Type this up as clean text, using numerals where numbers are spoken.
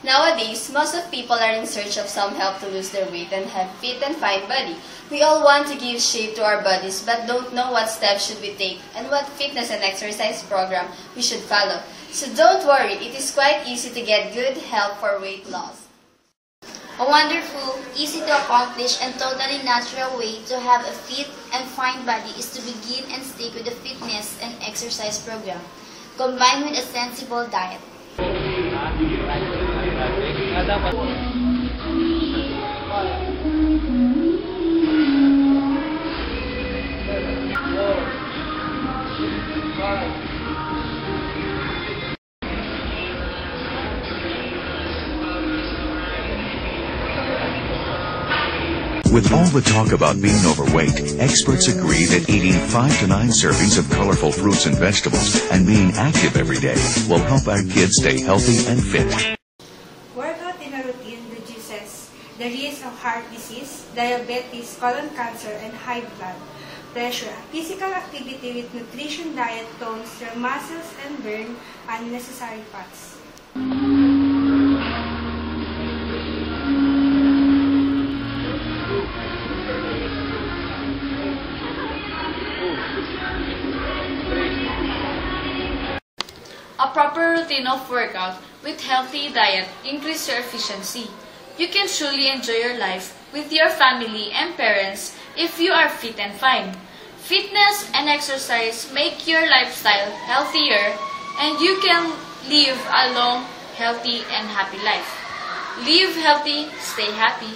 Nowadays, most of people are in search of some help to lose their weight and have fit and fine body. We all want to give shape to our bodies but don't know what steps should we take and what fitness and exercise program we should follow. So don't worry, it is quite easy to get good help for weight loss. A wonderful, easy to accomplish, and totally natural way to have a fit and fine body is to begin and stick with a fitness and exercise program, combined with a sensible diet. With all the talk about being overweight, experts agree that eating 5 to 9 servings of colorful fruits and vegetables and being active every day will help our kids stay healthy and fit. Workout in a routine reduces the risk of heart disease, diabetes, colon cancer, and high blood pressure. Physical activity with nutrition diet tones your muscles and burn unnecessary fats. A proper routine of workout with healthy diet increase your efficiency. You can truly enjoy your life with your family and parents if you are fit and fine. Fitness and exercise make your lifestyle healthier and you can live a long, healthy and happy life. Live healthy, stay happy.